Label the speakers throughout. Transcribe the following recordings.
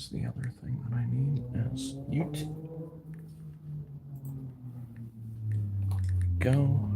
Speaker 1: is the other thing that I need is YouTube. Go.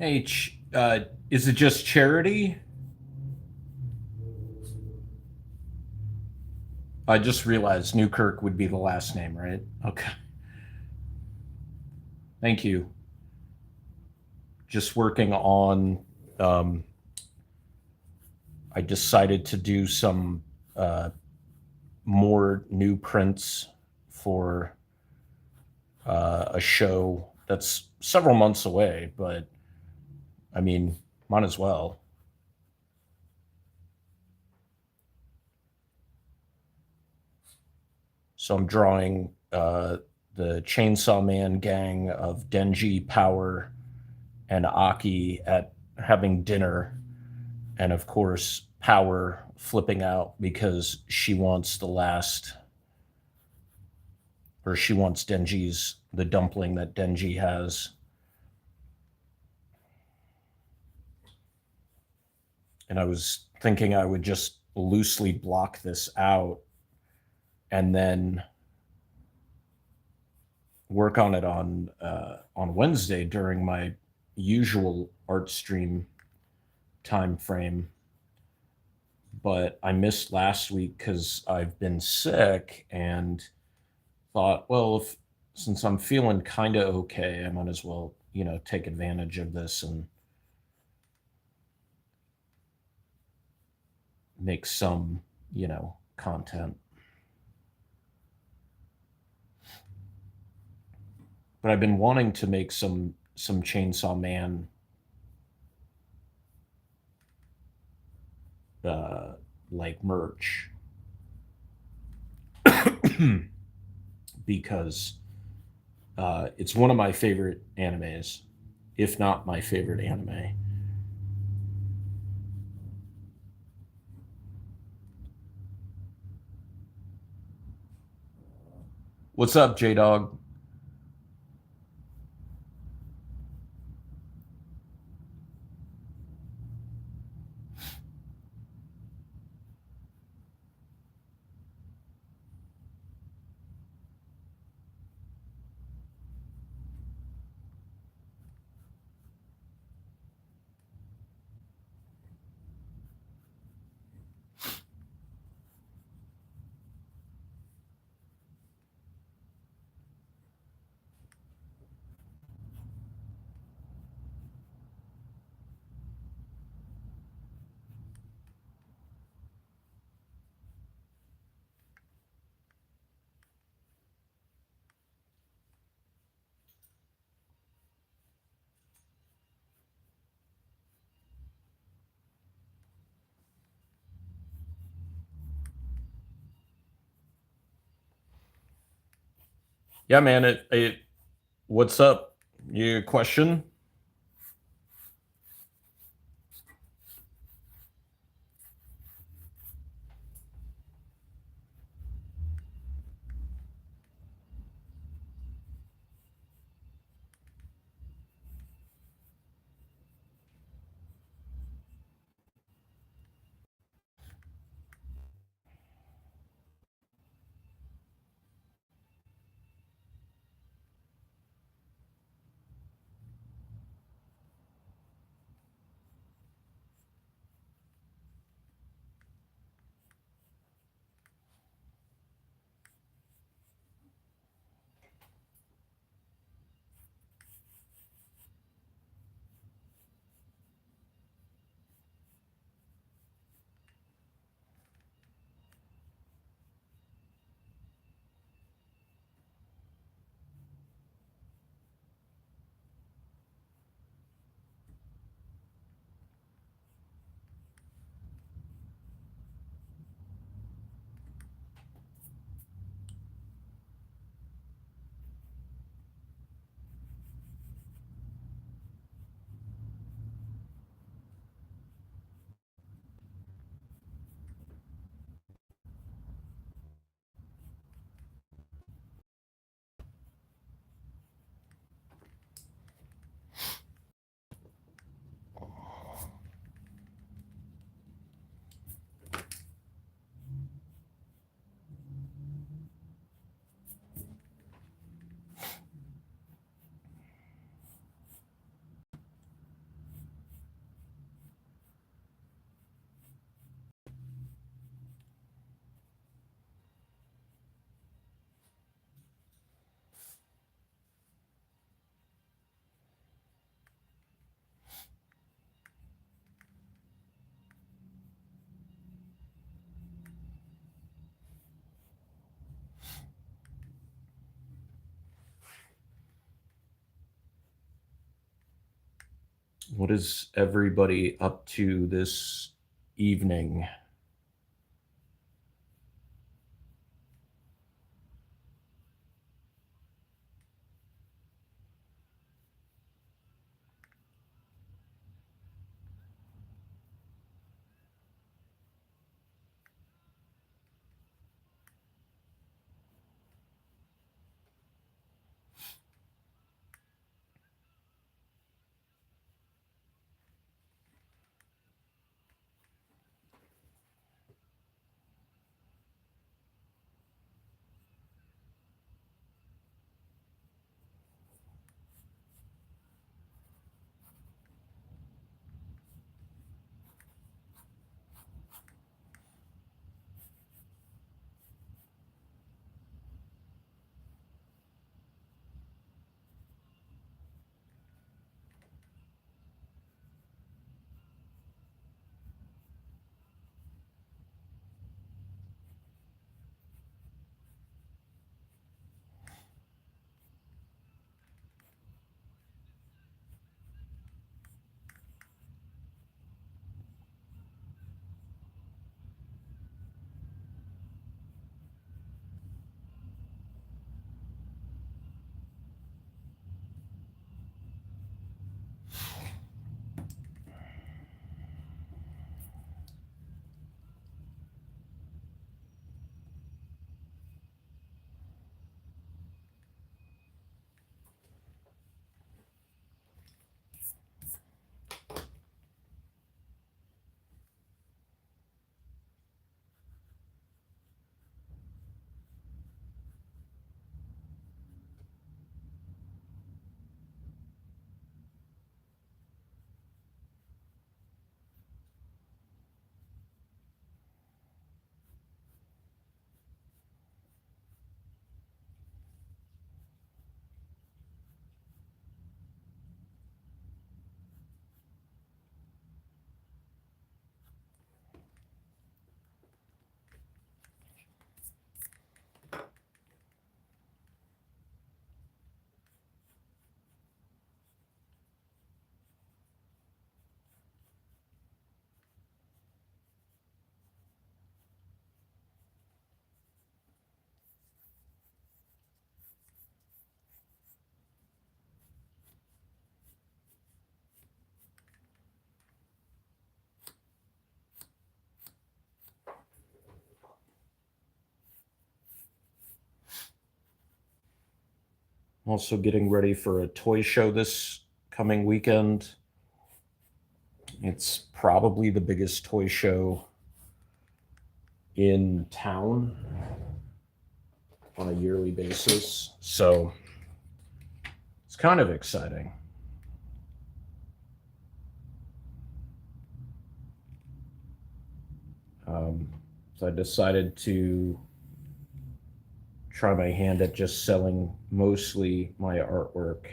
Speaker 1: H, is it just Charity? I just realized Newkirk would be the last name, right? Okay. Thank you. Just working on, I decided to do some more new prints for a show that's several months away, but I mean, might as well. So I'm drawing the Chainsaw Man gang of Denji, Power, and Aki at having dinner, and of course Power flipping out because she wants the last, or she wants Denji's, the dumpling that Denji has. And I was thinking I would just loosely block this out and then work on it on Wednesday during my usual art stream time frame. But I missed last week because I've been sick and thought, well, if since I'm feeling kind of okay, I might as well, take advantage of this and make some, content. But I've been wanting to make some Chainsaw Man like merch because it's one of my favorite animes, if not my favorite anime. What's up, J Dog? Yeah, man. What's up? You question? What is everybody up to this evening? also getting ready for a toy show this coming weekend. It's probably the biggest toy show in town on a yearly basis. So it's kind of exciting. So I decided to try my hand at just selling mostly my artwork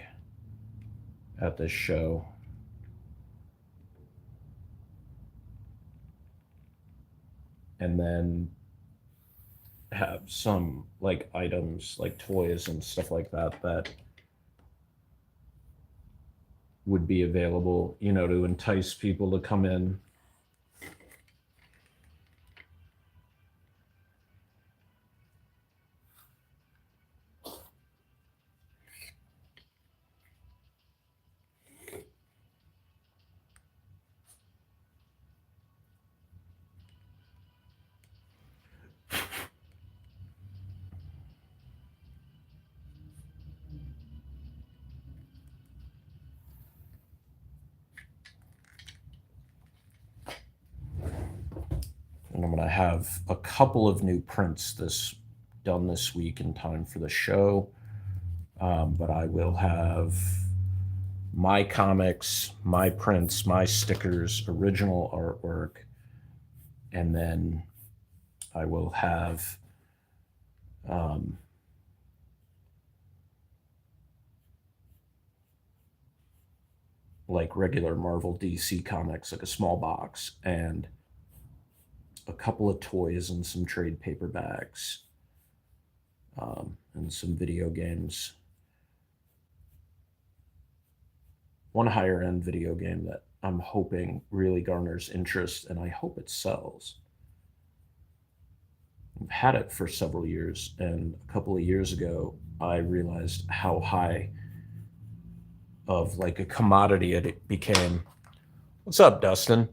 Speaker 1: at this show. And then have some like items like toys and stuff like that that would be available, to entice people to come in. And I'm going to have a couple of new prints done this week in time for the show. But I will have my comics, my prints, my stickers, original artwork, and then I will have like regular Marvel DC comics, like a small box, and a couple of toys and some trade paperbacks, and some video games. One higher end video game that I'm hoping really garners interest, and I hope it sells. I've had it for several years, and a couple of years ago, I realized how high of like a commodity it became. What's up, Dustin?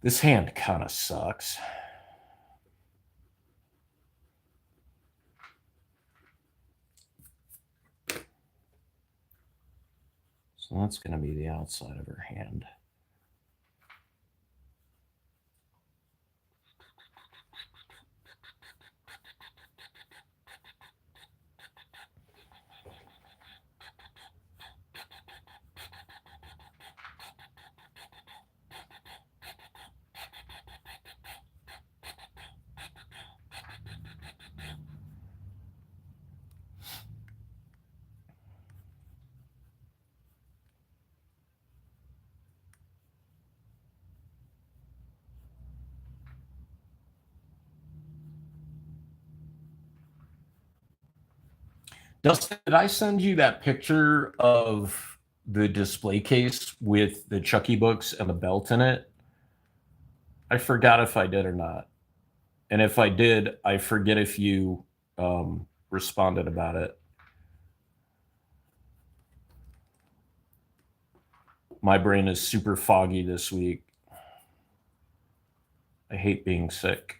Speaker 1: This hand kind of sucks. So that's going to be the outside of her hand. Dustin, did I send you that picture of the display case with the Chucky books and the belt in it? I forgot if I did or not. And if I did, I forget if you responded about it. My brain is super foggy this week. I hate being sick.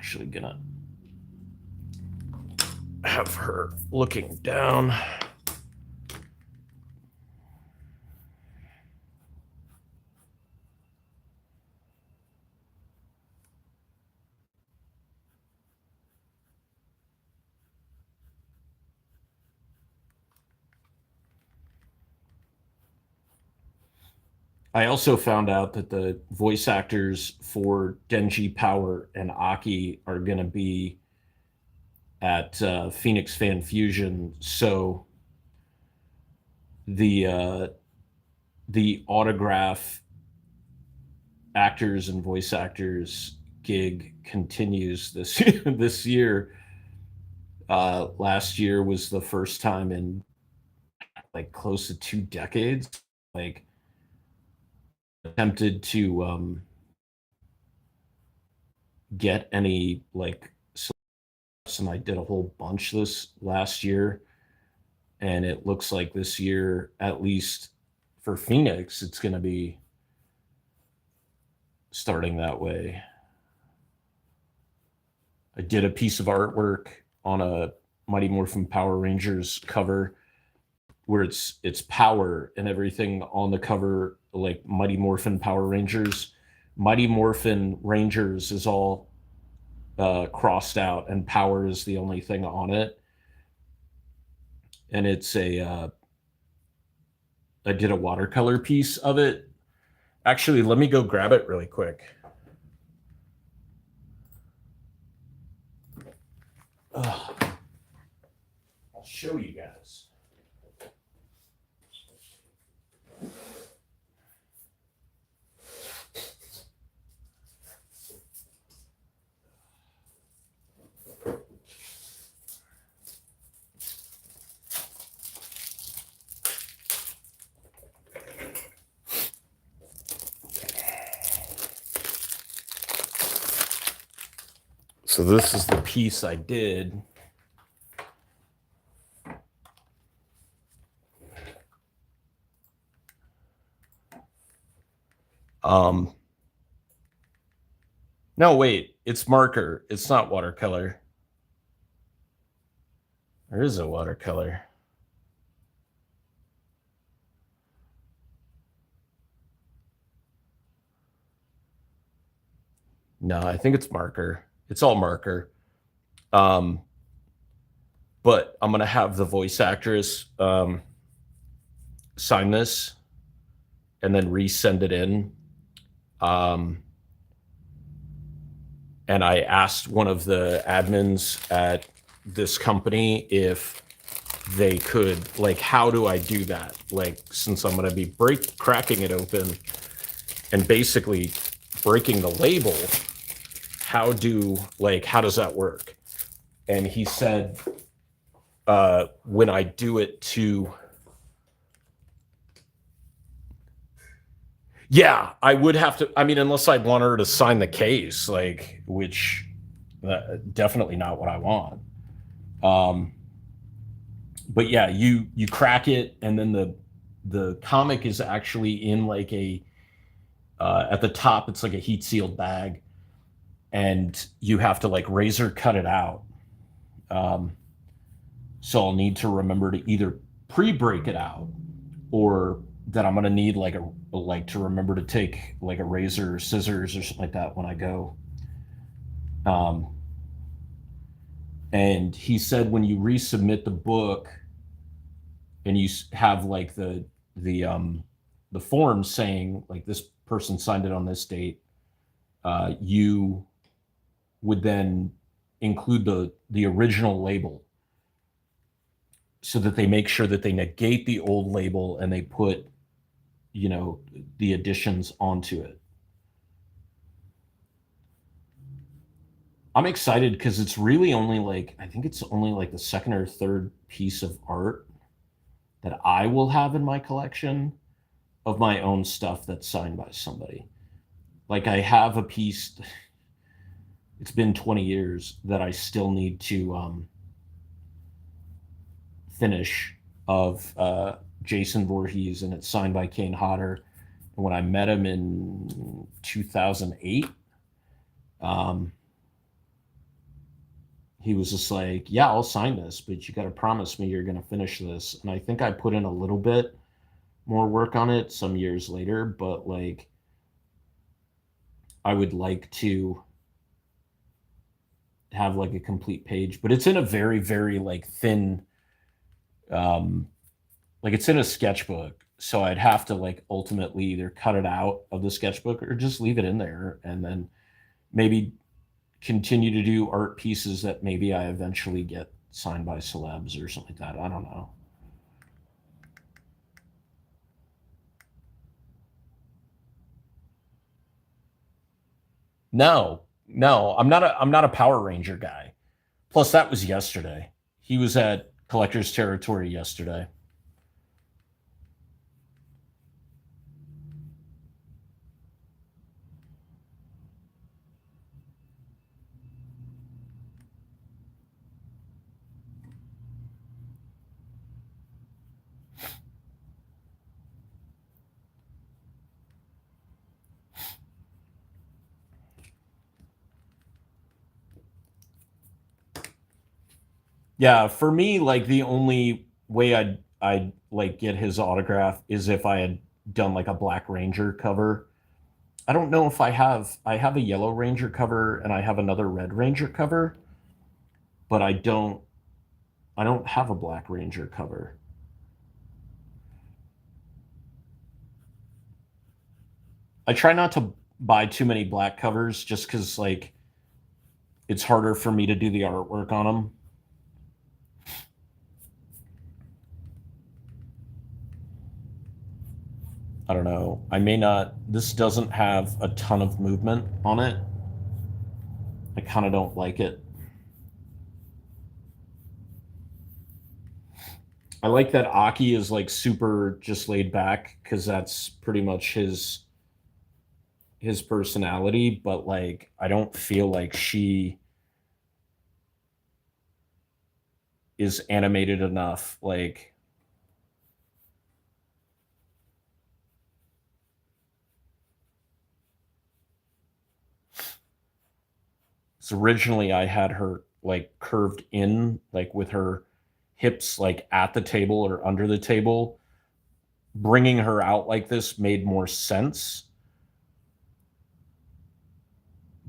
Speaker 1: Actually gonna have her looking down. I also found out that the voice actors for Denji, Power, and Aki are going to be at Phoenix Fan Fusion. So the the autograph actors and voice actors gig continues this this year. Last year was the first time in like close to 2 decades. Like attempted to get any like celebs, and I did a whole bunch this last year, and it looks like this year, at least for Phoenix, it's going to be starting that way. I did a piece of artwork on a Mighty Morphin Power Rangers cover where it's power and everything on the cover, like Mighty Morphin Power Rangers. Mighty Morphin Rangers is all crossed out, and power is the only thing on it. And it's a I did a watercolor piece of it. Actually, let me go grab it really quick. I'll show you guys. So this is the piece I did. No, wait, it's marker. It's not watercolor. There is a watercolor. No, I think it's marker. It's all marker. But I'm gonna have the voice actress sign this and then resend it in. And I asked one of the admins at this company if they could, like, how do I do that? Like, since I'm gonna be cracking it open and basically breaking the label, how does that work? And he said, when I do it to, yeah, I would have to, I mean, unless I'd want her to sign the case, like, which definitely not what I want. But yeah, you crack it, and then the comic is actually in like a at the top, it's like a heat sealed bag, and you have to like razor cut it out. So I'll need to remember to either pre-break it out, or that I'm gonna need like to remember to take like a razor or scissors or something like that when I go. And he said when you resubmit the book and you have like the form saying like this person signed it on this date, you would then include the original label, so that they make sure that they negate the old label and they put, the additions onto it. I'm excited because it's really only like, I think it's only like the second or third piece of art that I will have in my collection of my own stuff that's signed by somebody. Like I have a piece, it's been 20 years, that I still need to finish, of Jason Voorhees, and it's signed by Kane Hodder. And when I met him in 2008, he was just like, yeah, I'll sign this, but you got to promise me you're going to finish this. And I think I put in a little bit more work on it some years later, but like, I would like to have like a complete page, but it's in a very, very like thin, like it's in a sketchbook. So I'd have to like ultimately either cut it out of the sketchbook or just leave it in there and then maybe continue to do art pieces that maybe I eventually get signed by celebs or something like that. I don't know. No, no, I'm not a Power Ranger guy. Plus, that was yesterday. He was at collector's territory yesterday. Yeah, for me, like the only way I'd like get his autograph is if I had done like a Black Ranger cover. I don't know if I have a Yellow Ranger cover and I have another Red Ranger cover, but I don't have a Black Ranger cover. I try not to buy too many black covers just cuz like it's harder for me to do the artwork on them. I don't know. I may not This doesn't have a ton of movement on it. I kind of don't like it. I like that Aki is like super just laid back because that's pretty much his personality, but like I don't feel like she is animated enough. Like, so originally I had her like curved in, like with her hips like at the table or under the table. Bringing her out like this made more sense.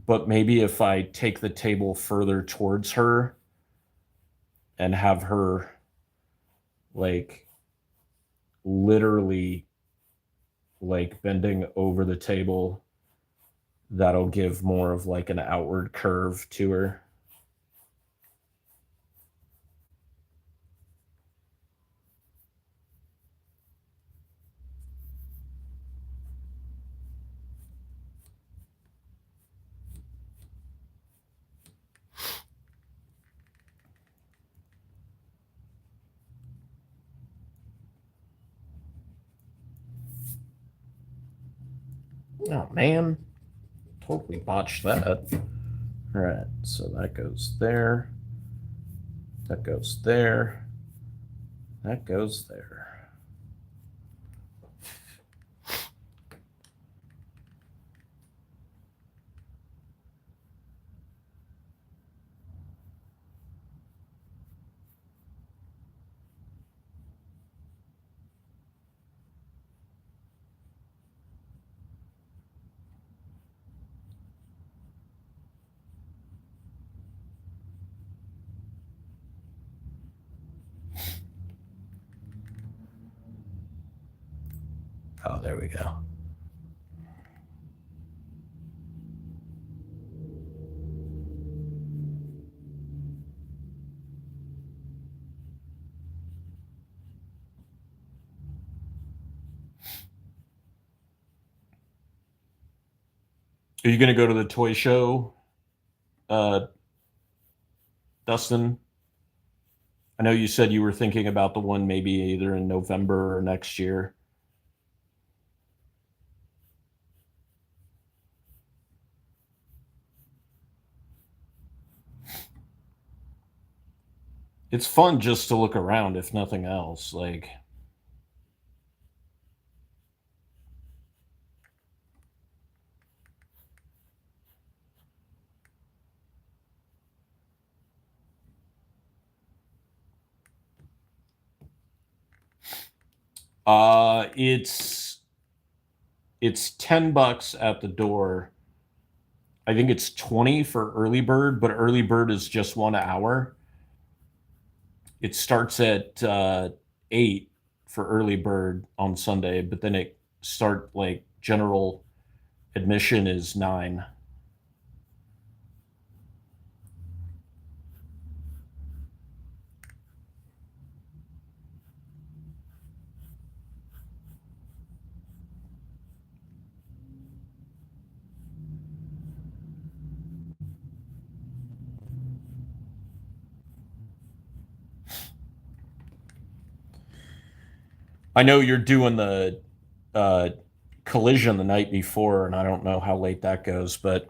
Speaker 1: But maybe if I take the table further towards her and have her like literally like bending over the table, that'll give more of like an outward curve to her. Oh man, totally botched that. All right, so that goes there. That goes there. That goes there. Oh, there we go. Are you going to go to the toy show, uh, Dustin? I know you said you were thinking about the one maybe either in November or next year. It's fun just to look around, if nothing else. Like, it's $10 at the door. I think it's 20 for early bird, but early bird is just 1 hour. It starts at 8 for early bird on Sunday, but then it start like general admission is 9. I know you're doing the uh, collision the night before, and I don't know how late that goes, but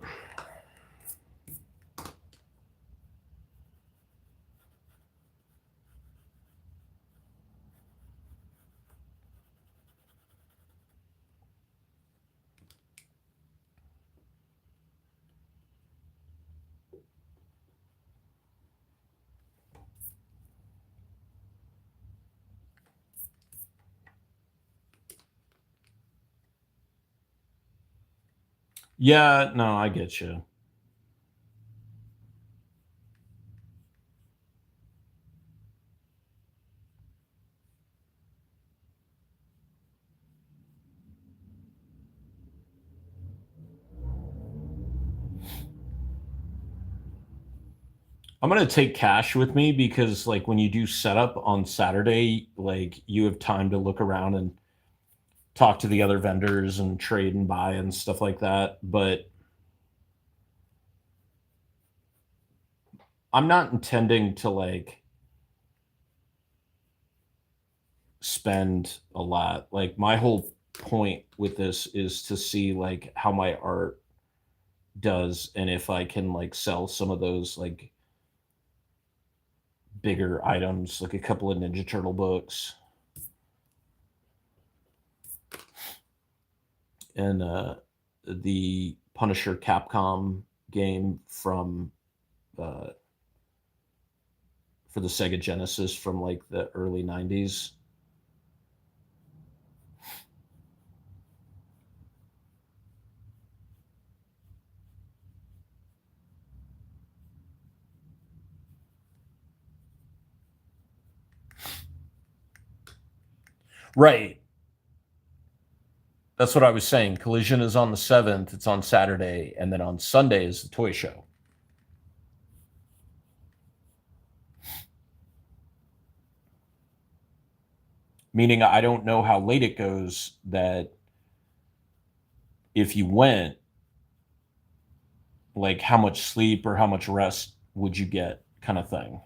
Speaker 1: yeah, no, I get you. I'm gonna take cash with me because, like, when you do setup on Saturday, like, you have time to look around and talk to the other vendors and trade and buy and stuff like that. But I'm not intending to like spend a lot. Like, my whole point with this is to see like how my art does and if I can like sell some of those like bigger items, like a couple of Ninja Turtle books and the Punisher Capcom game from uh, for the Sega Genesis from like the early 90s. Right. That's what I was saying. Collision is on the 7th, it's on Saturday, and then on Sunday is the toy show. Meaning I don't know how late it goes, that if you went, like how much sleep or how much rest would you get, kind of thing.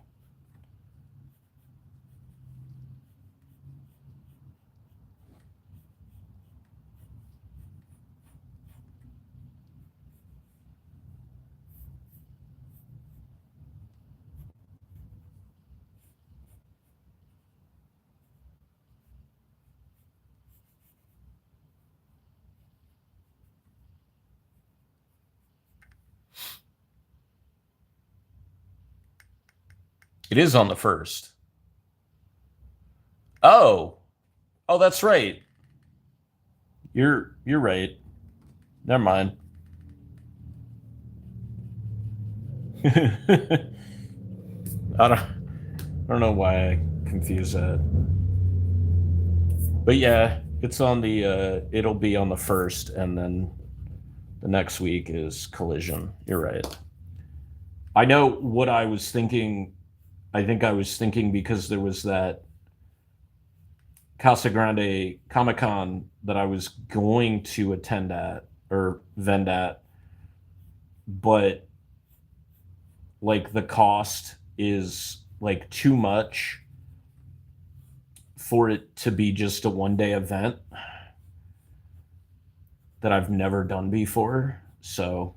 Speaker 1: It is on the 1st. Oh, oh, that's right. You're right. Never mind. I don't know why I confuse that. But yeah, it's on the it'll be on the 1st, and then the next week is Collision. You're right. I know what I was thinking. I think I was thinking because there was that Casa Grande Comic Con that I was going to attend at or vend at, but like the cost is like too much for it to be just a 1 day event that I've never done before. So,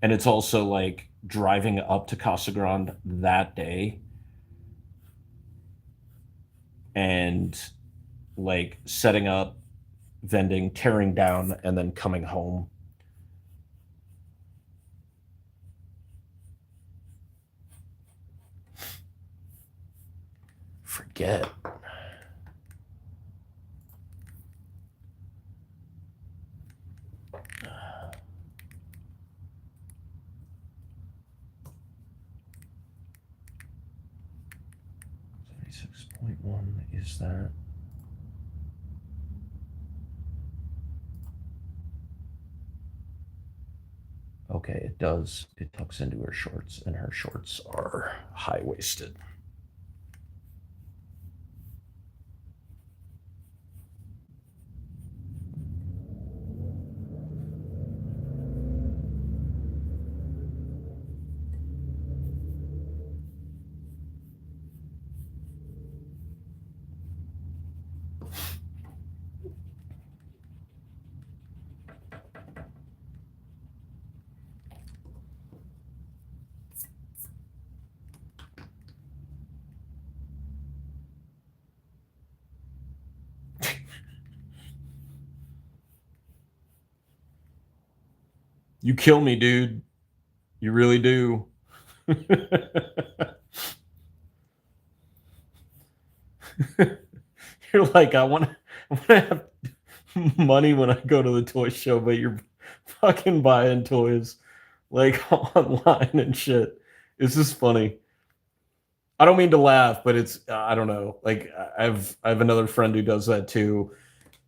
Speaker 1: and it's also like driving up to Casa Grande that day and like setting up, vending, tearing down, and then coming home. Forget. 36.1 is that. Okay, it does. It tucks into her shorts, and her shorts are high waisted. You kill me, dude. You really do. You're like, I want to have money when I go to the toy show, but you're fucking buying toys like online and shit. It's just funny. I don't mean to laugh, but it's I don't know. Like I have another friend who does that too,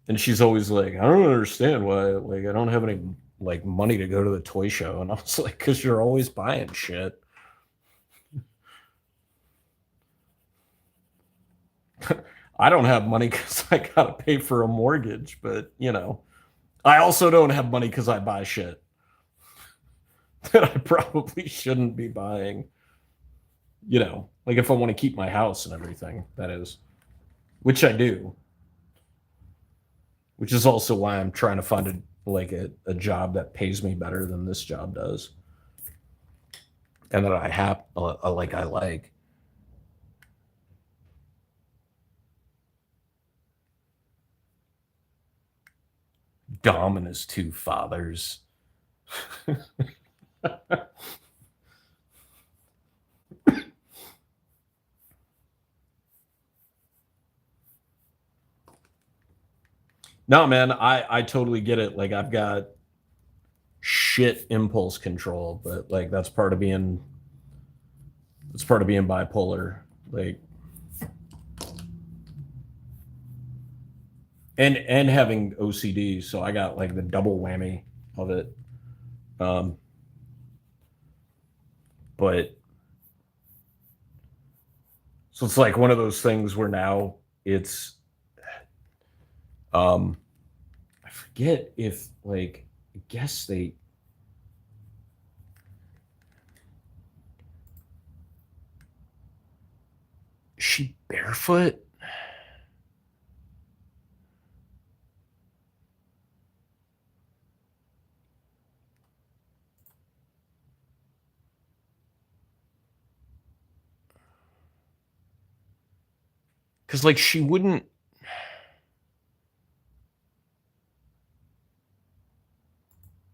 Speaker 1: and she's always like, I don't understand why like I don't have any like money to go to the toy show, and I was like, because you're always buying shit. I don't have money because I gotta pay for a mortgage, but I also don't have money because I buy shit that I probably shouldn't be buying. Like if I want to keep my house and everything, that is, which I do, which is also why I'm trying to find a job that pays me better than this job does, and that I have like I like. Dom and his two fathers. No, man, I totally get it. Like I've got shit impulse control, but like that's part of being bipolar. Like and having OCD, so I got like the double whammy of it. Um, but so it's like one of those things where now it's um I forget if like I guess they she barefoot. Because like she wouldn't.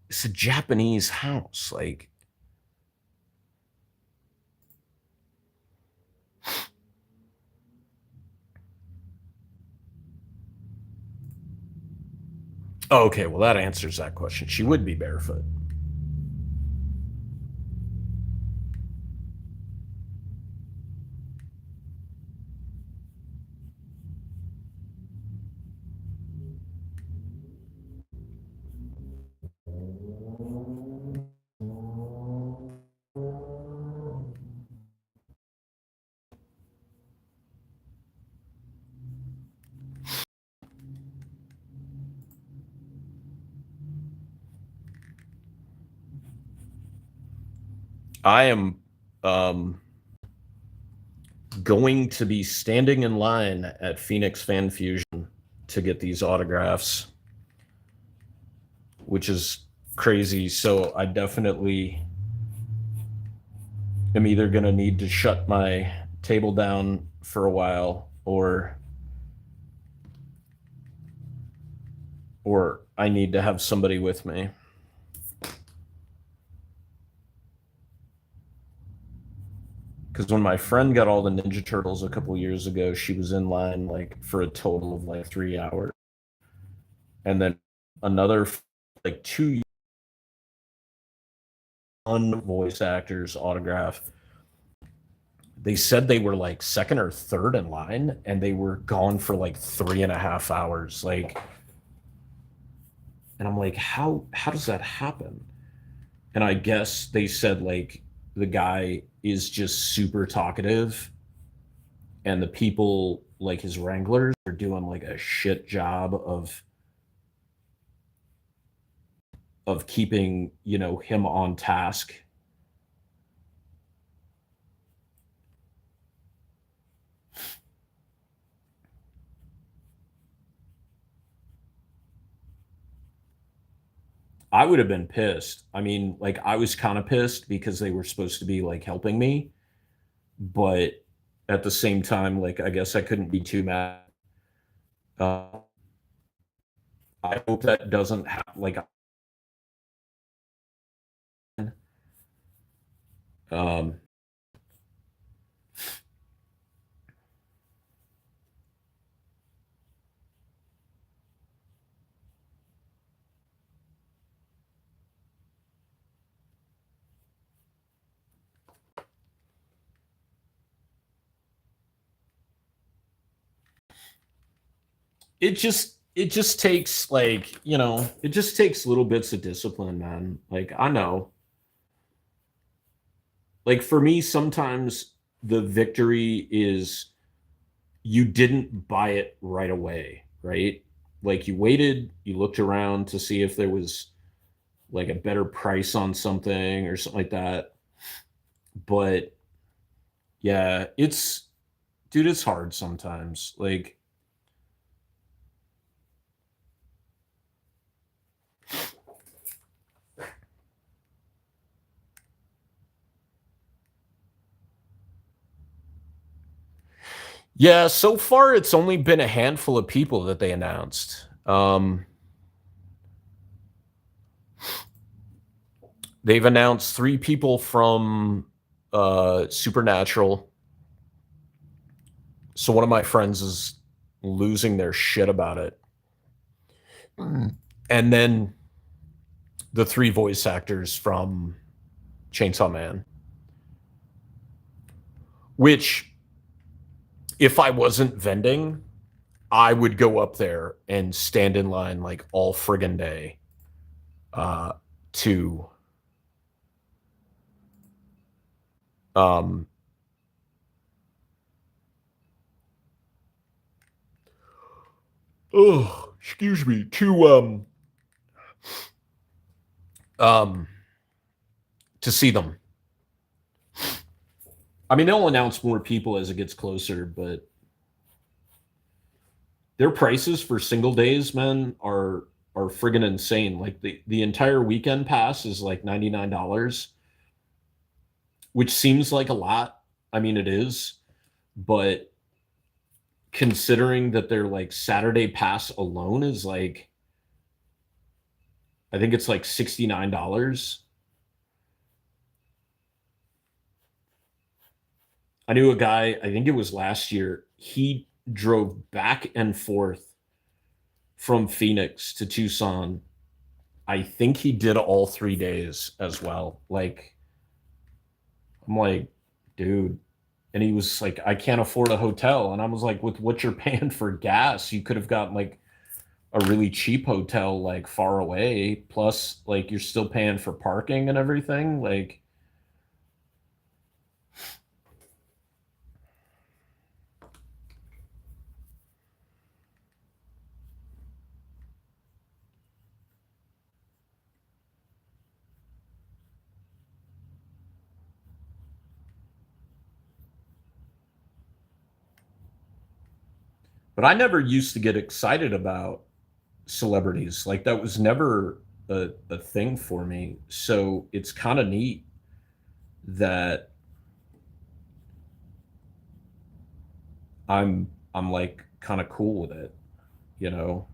Speaker 1: It's a Japanese house. Like oh, okay, well that answers that question. She would be barefoot. I am um, going to be standing in line at Phoenix Fan Fusion to get these autographs, which is crazy. So I definitely am either going to need to shut my table down for a while or I need to have somebody with me. Because when my friend got all the Ninja Turtles a couple years ago, she was in line like for a total of like 3 hours, and then another like two voice actors autograph. They said they were like second or third in line, and they were gone for like 3.5 hours. Like, and I'm like, how does that happen? And I guess they said like the guy is just super talkative, and the people like his wranglers are doing like a shit job of keeping, him on task. I would have been pissed. I mean, like I was kind of pissed because they were supposed to be like helping me, but at the same time, like I guess I couldn't be too mad. Uh, I hope that doesn't happen. Like, um, it just takes like it just takes little bits of discipline, man. Like I know, like for me, sometimes the victory is you didn't buy it right away, right? Like you waited, you looked around to see if there was like a better price on something or something like that. But yeah, dude, it's hard sometimes. Like, yeah, so far it's only been a handful of people that they announced. They've announced three people from Supernatural. So one of my friends is losing their shit about it. And then the three voice actors from Chainsaw Man, which if I wasn't vending, I would go up there and stand in line like all friggin' day uh, to um, oh, excuse me, um to see them. I mean, they'll announce more people as it gets closer, but their prices for single days, man, are friggin' insane. Like the entire weekend pass is like $99, which seems like a lot. I mean, it is, but considering that their like Saturday pass alone is like I think it's like $69. I knew a guy, I think it was last year, he drove back and forth from Phoenix to Tucson. I think he did all 3 days as well. Like, I'm like, dude. And he was like, I can't afford a hotel. And I was like, with what you're paying for gas, you could have gotten like a really cheap hotel like far away. Plus, like, you're still paying for parking and everything. Like, but I never used to get excited about celebrities. Like, that was never a thing for me. So it's kind of neat that I'm like kind of cool with it, you know?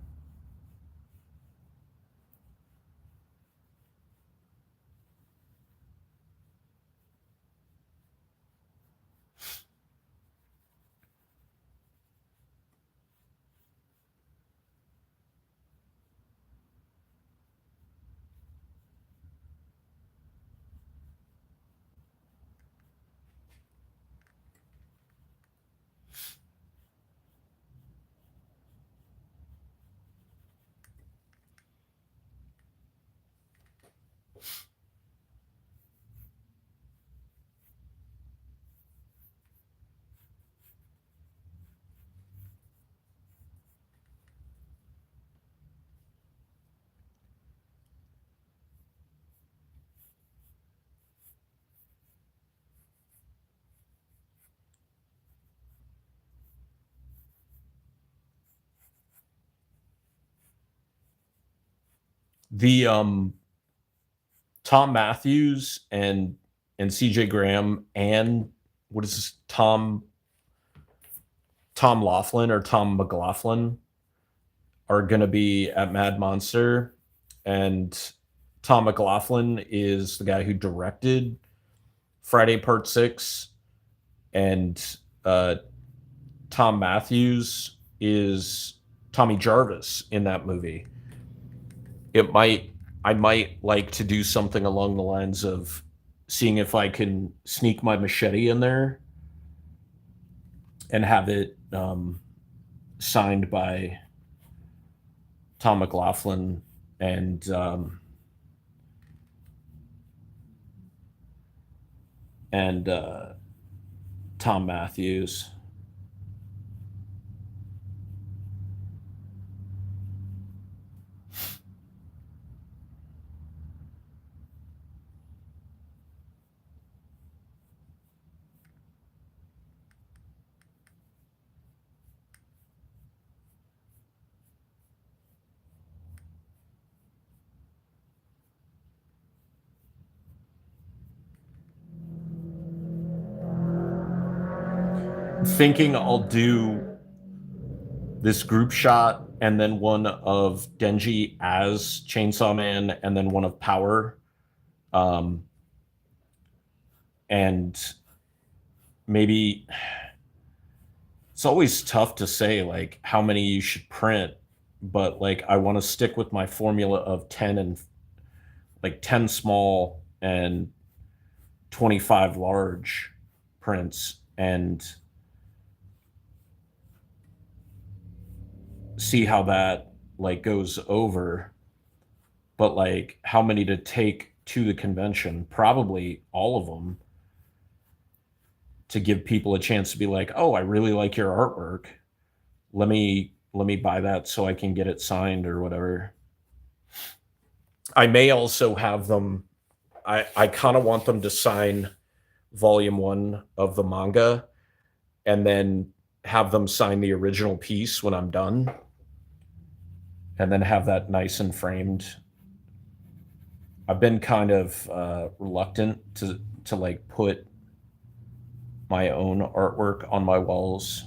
Speaker 1: The Tom Matthews and CJ Graham and what is this Tom Laughlin or Tom McLaughlin are going to be at Mad Monster, and Tom McLaughlin is the guy who directed Friday Part 6, and Tom Matthews is Tommy Jarvis in that movie. I might like to do something along the lines of seeing if I can sneak my machete in there and have it signed by Tom McLaughlin and and Tom Matthews. Thinking I'll do this group shot and then one of Denji as Chainsaw Man and then one of Power. Um, and maybe it's always tough to say like how many you should print, but like I want to stick with my formula of 10 and like 10 small and 25 large prints and see how that like goes over. But like how many to take to the convention? Probably all of them, to give people a chance to be like, "Oh, I really like your artwork. Let me buy that so I can get it signed or whatever." I may also have them. I kind of want them to sign volume 1 of the manga and then have them sign the original piece when I'm done and then have that nice and framed. I've been kind of reluctant to like put my own artwork on my walls.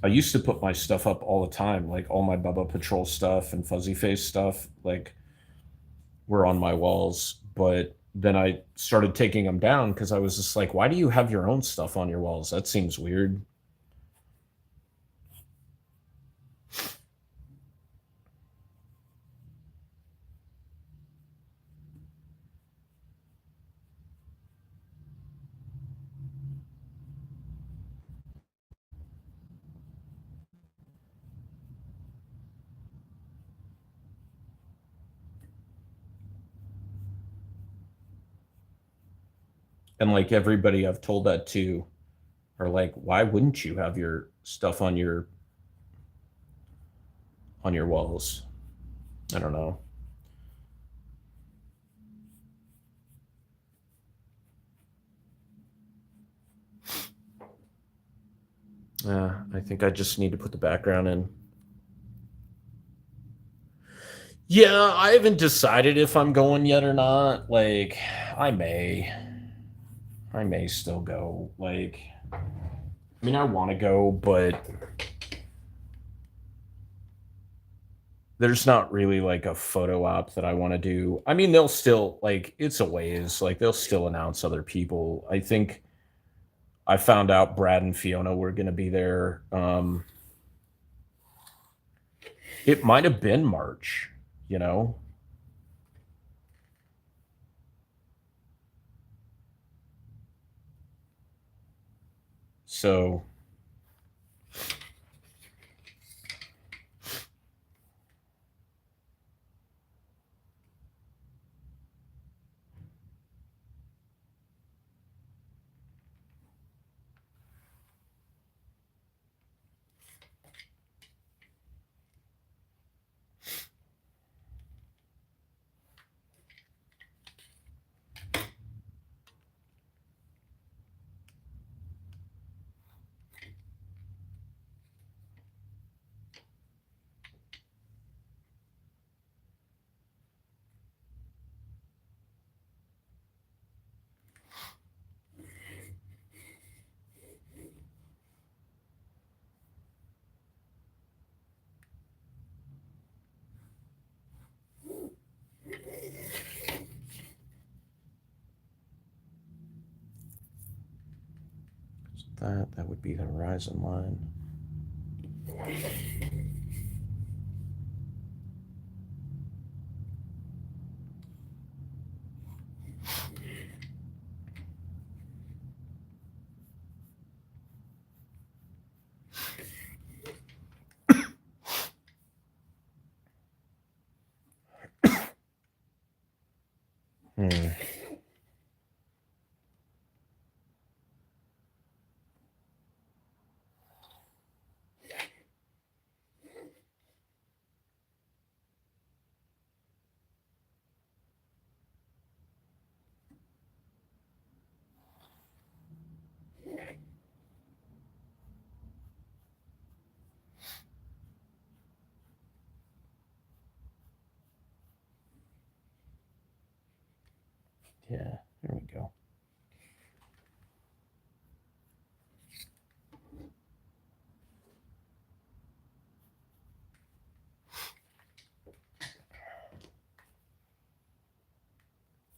Speaker 1: I used to put my stuff up all the time, like all my Bubba Patrol stuff and Fuzzy Face stuff, like were on my walls. But then I started taking them down because I was just like, why do you have your own stuff on your walls? That seems weird. And like everybody I've told that to are like, why wouldn't you have your stuff on your walls? I don't know. I think I just need to put the background in. Yeah, I haven't decided if I'm going yet or not. Like, I may. I may still go. Like, I mean, I want to go, but there's not really like a photo op that I want to do. I mean, they'll still like it's a ways. Like they'll still announce other people. I think I found out Brad and Fiona were going to be there. It might have been March, you know. So That would be the horizon line. Hmm. Yeah, there we go.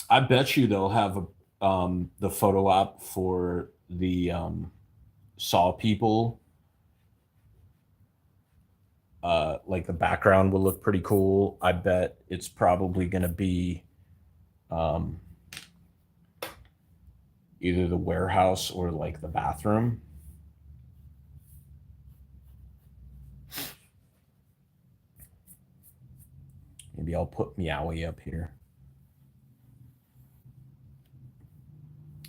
Speaker 1: I bet you they'll have the photo op for the Saw people. Like the background will look pretty cool. I bet it's probably going to be um, either the warehouse or like the bathroom. Maybe I'll put Meowie up here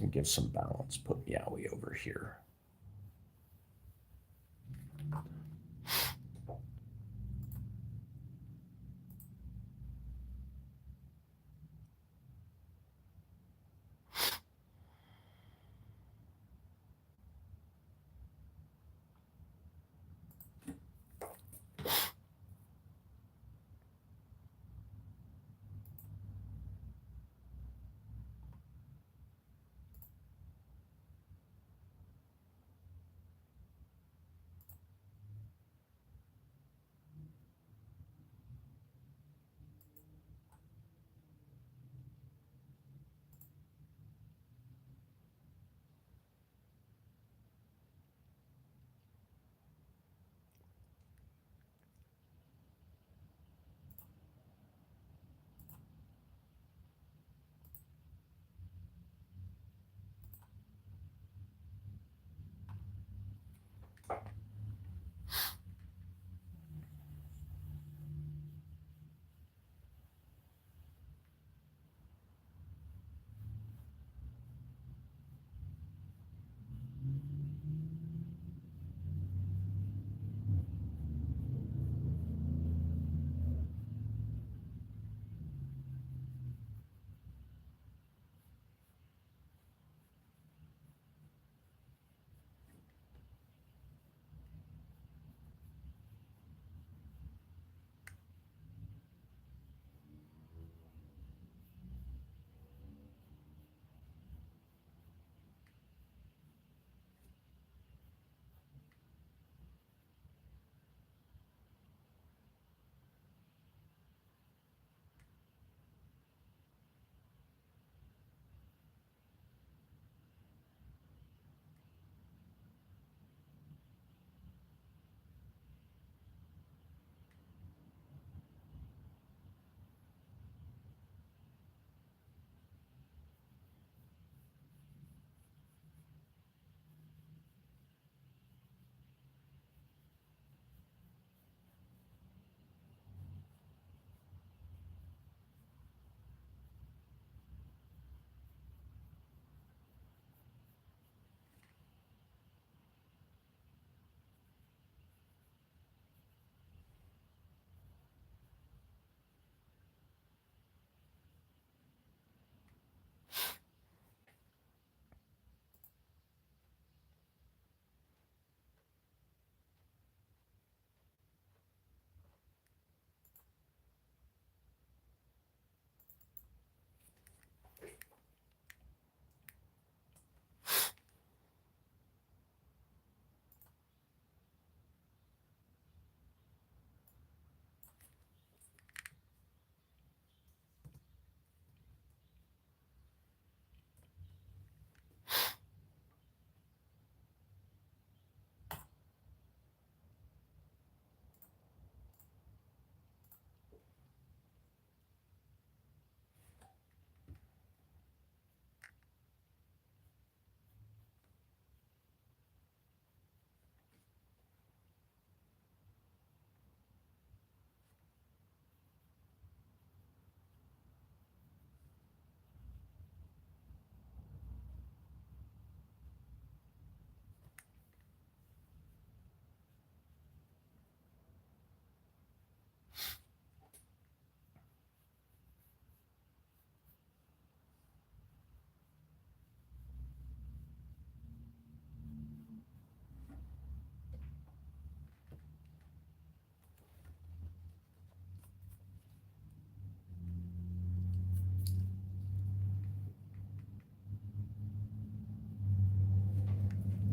Speaker 1: and give some balance. Put Meowie over here.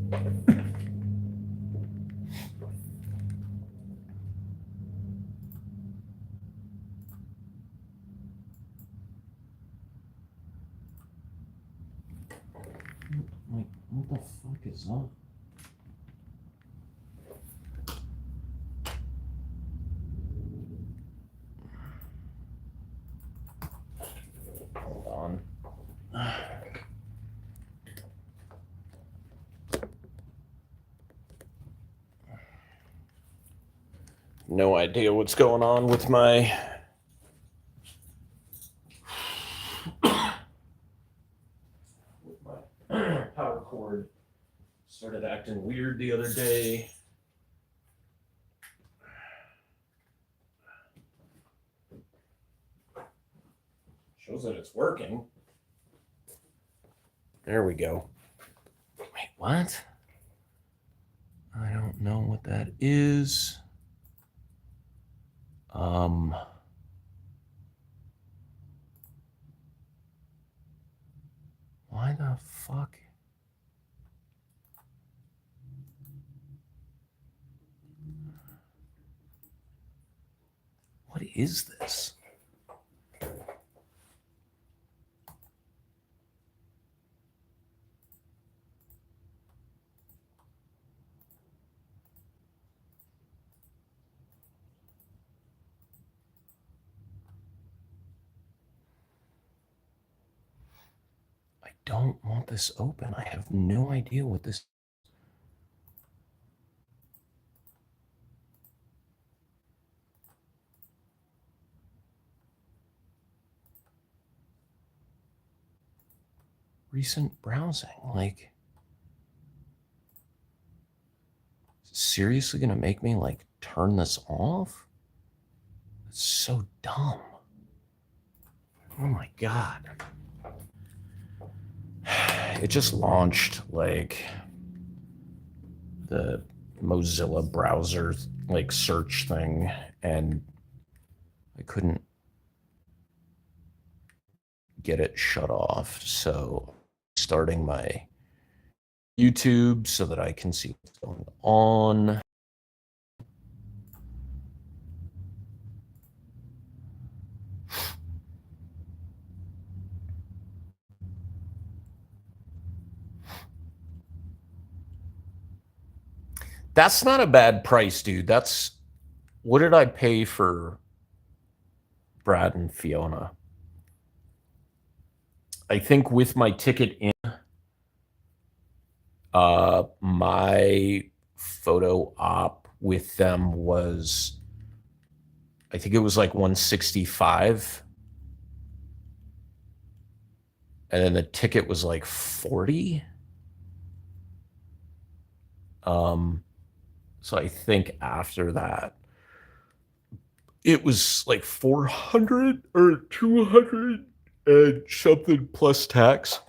Speaker 1: Like, what the fuck is up? Hold on. No idea what's going on with my power cord. Started acting weird the other day. Shows that it's working. There we go. Wait, what? I don't know what that is. Why the fuck? What is this? I don't want this open. I have no idea what this. Recent browsing, like, seriously gonna make me like turn this off? It's so dumb. Oh my god. It just launched like the Mozilla browser like search thing, and I couldn't get it shut off. So starting my YouTube so that I can see what's going on. That's not a bad price, dude. That's what did I pay for Brad and Fiona? I think with my ticket in, my photo op with them was, I think it was like 165, and then the ticket was like 40. So I think after that, it was like 400 or 200 and something plus tax.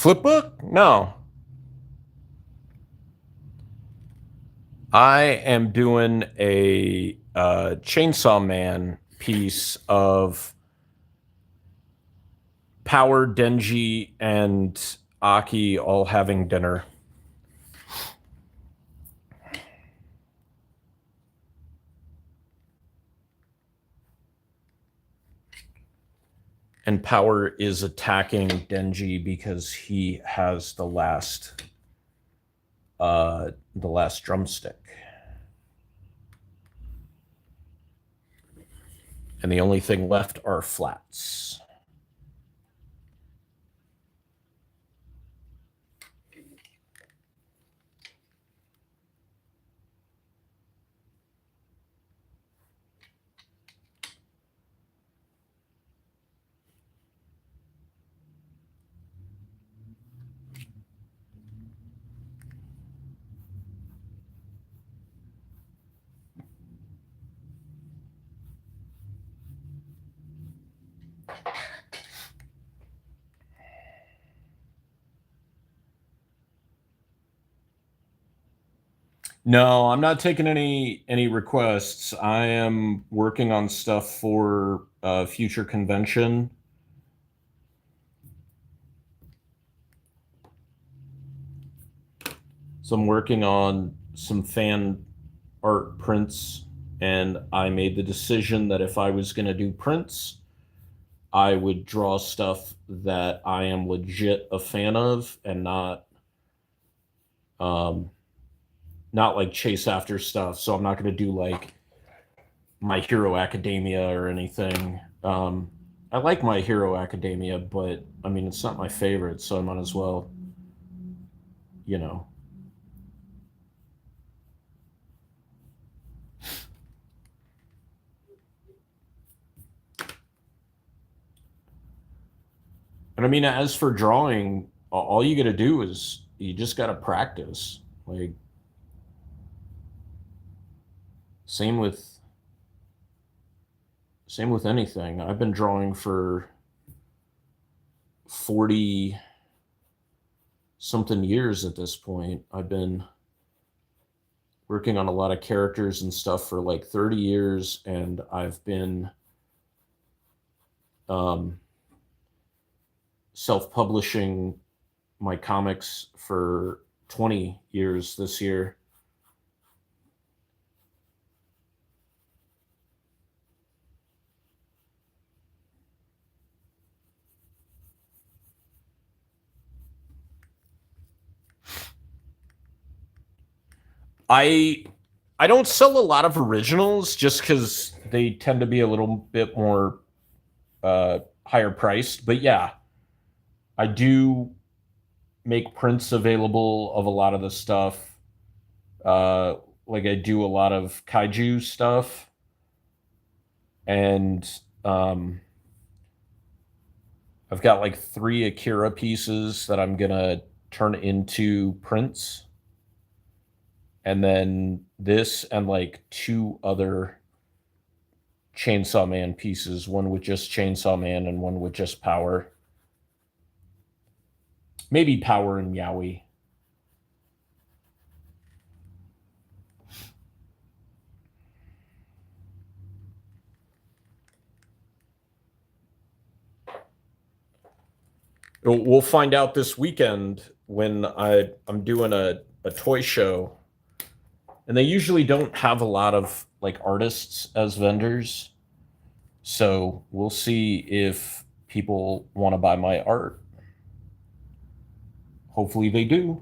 Speaker 1: Flipbook? No. I am doing a Chainsaw Man piece of Power, Denji, and Aki all having dinner. And Power is attacking Denji because he has the last drumstick. And the only thing left are flats. No, I'm not taking any requests. I am working on stuff for a future convention. So I'm working on some fan art prints, and I made the decision that if I was going to do prints, I would draw stuff that I am legit a fan of, and um, not like chase after stuff. So I'm not going to do like My Hero Academia or anything. I like My Hero Academia, but I mean, it's not my favorite, so I might as well, you know. And I mean, as for drawing, all you got to do is you just got to practice. Like, same with same with anything. I've been drawing for 40 something years at this point. I've been working on a lot of characters and stuff for like 30 years, and I've been um, self-publishing my comics for 20 years this year. I I don't sell a lot of originals just because they tend to be a little bit more higher priced. But yeah, I do make prints available of a lot of the stuff. Uh, like I do a lot of kaiju stuff, and um, I've got like 3 Akira pieces that I'm gonna turn into prints, and then this and like 2 other Chainsaw Man pieces, one with just Chainsaw Man and one with just Power. Maybe Power and Yowie. We'll find out this weekend when I'm doing a toy show, and they usually don't have a lot of like artists as vendors. So we'll see if people want to buy my art. Hopefully they do.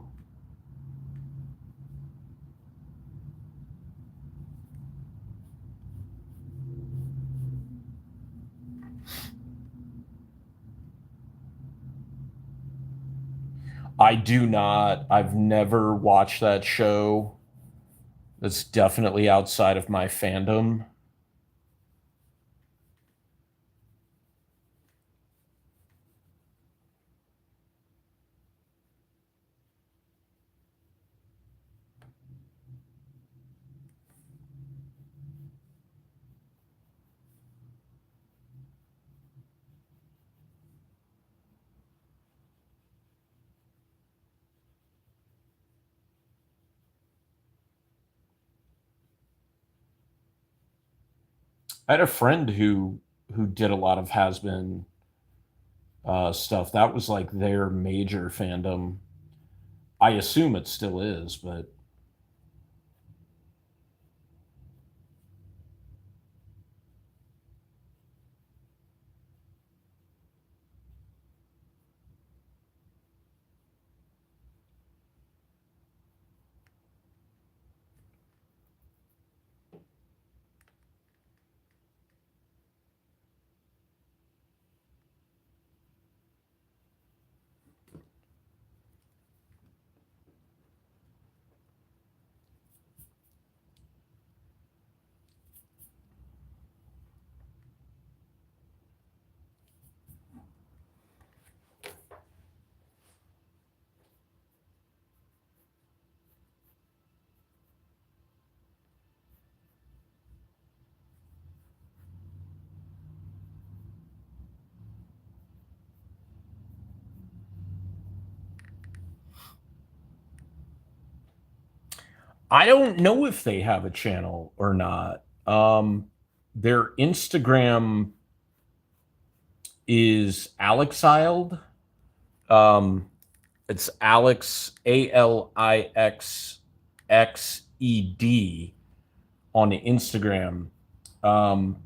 Speaker 1: I do not. I've never watched that show. That's definitely outside of my fandom. I had a friend who did a lot of has-been stuff. That was like their major fandom. I assume it still is, but I don't know if they have a channel or not. Their Instagram is Alexiled. Um, it's Alex ALIXXED on Instagram. Um,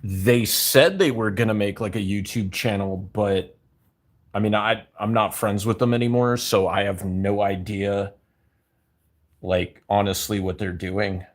Speaker 1: they said they were gonna make like a YouTube channel, but I mean, I'm not friends with them anymore, so I have no idea, like honestly, what they're doing.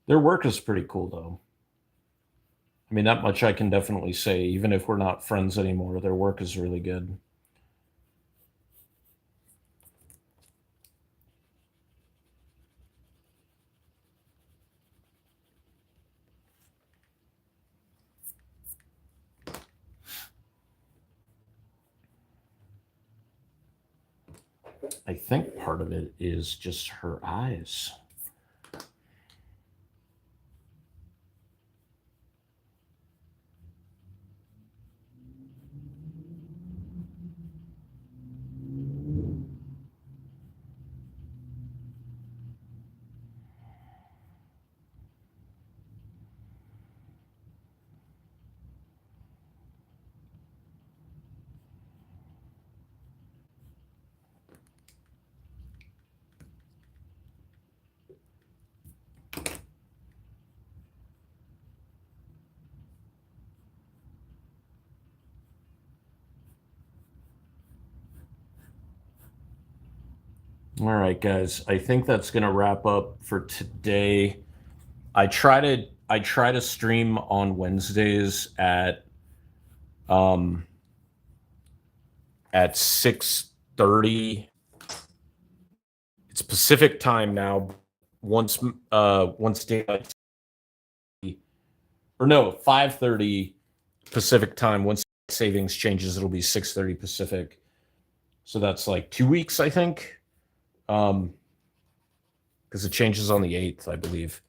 Speaker 1: Their work is pretty cool, though. I mean, that much I can definitely say. Even if we're not friends anymore, their work is really good. I think part of it is just her eyes. All right, guys. I think that's gonna wrap up for today. I try to stream on Wednesdays um at 6:30. It's Pacific time now. Once daylight, or no, 5:30 Pacific time. Once savings changes, it'll be 6:30 Pacific. So that's like 2 weeks, I think. Because it changes on the 8th, I believe.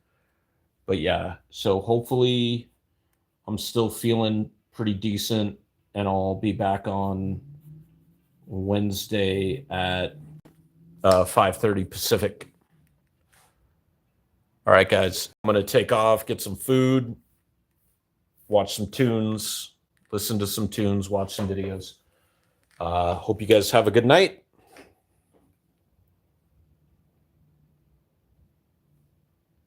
Speaker 1: But yeah, so hopefully I'm still feeling pretty decent, and I'll be back on Wednesday at 5:30 Pacific. All right, guys, I'm gonna take off, get some food, watch some tunes, listen to some tunes, watch some videos. Hope you guys have a good night.